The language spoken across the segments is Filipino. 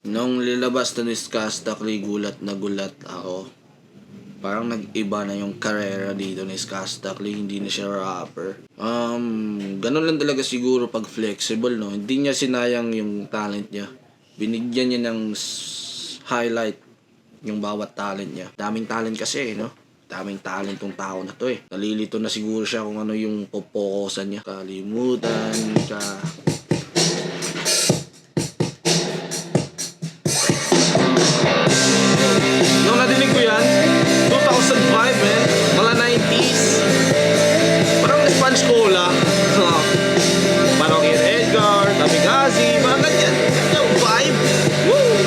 Nung lilabas na ni Skastakli, gulat na gulat ako. Parang nag-iba na yung karera dito ni Skastakli, hindi na siya rapper. Ganun lang talaga siguro pag flexible, no? Hindi niya sinayang yung talent niya. Binigyan niya ng highlight yung bawat talent niya. Daming talent kasi, no? Daming talent tong tao na to eh. Nalilito na siguro siya kung ano yung popokosan niya. Kalimutan ka. Nung nadinig ko yan, 2005 eh, mga 90s. Parang Sponge Cola. Parang Ian Edgar, Tamigazi, parang ganyan. Yung vibe. Woo!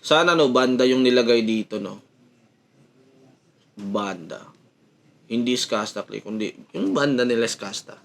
Sana no, banda yung nilagay dito, no? Banda. Hindi Skastakli, kundi yung banda nila Skasta.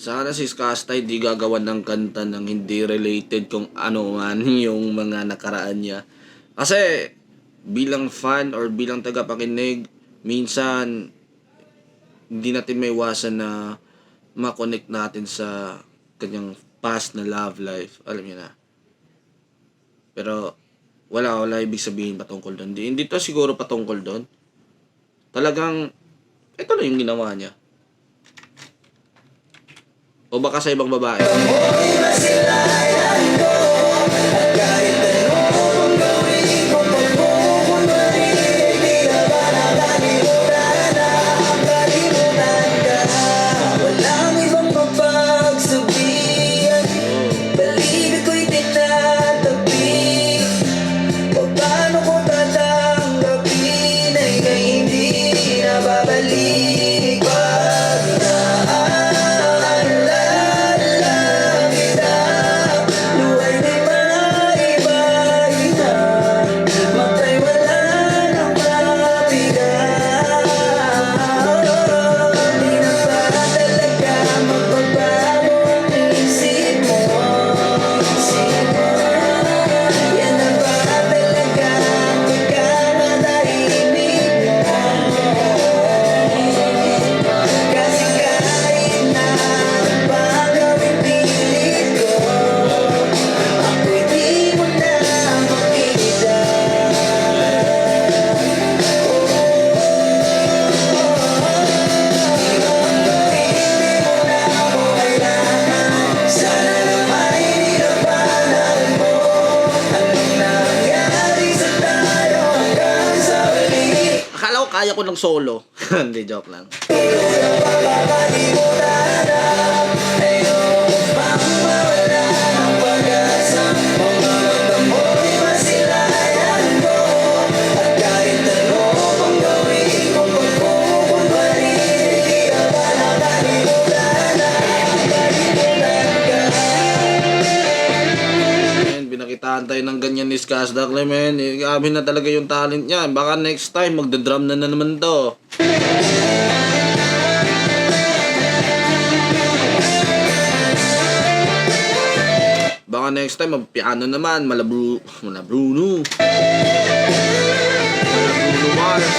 Sana si Skasta hindi gagawa ng kanta ng hindi related kung ano man yung mga nakaraan niya. Kasi bilang fan or bilang tagapakinig, minsan hindi natin maiwasan na makonect natin sa kanyang past na love life. Alam niyo na. Pero wala ibig sabihin patungkol doon. Hindi to siguro patungkol doon. Talagang ito na yung ginawa niya. O baka sa ibang babae. Kaya ko ng solo. Hindi, joke lang. Binakitaan tayo ng ganyan ni Skasta. Kastakli, men. Grabe na talaga yung talent niya. Baka next time, magda-drum na naman to. Baka next time, mag-piano naman. Malabruno. Malabruno Mars.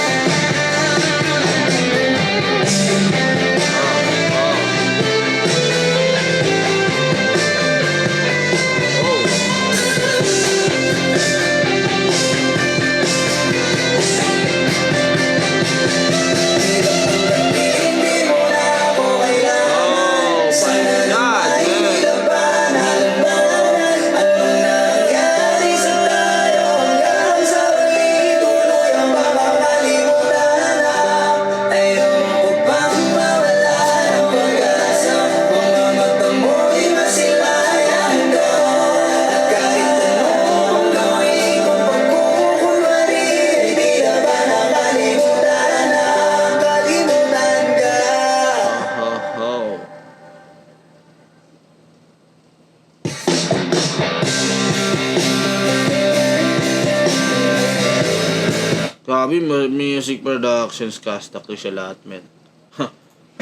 Grabe, music productions, Kastakli siya lahat, men.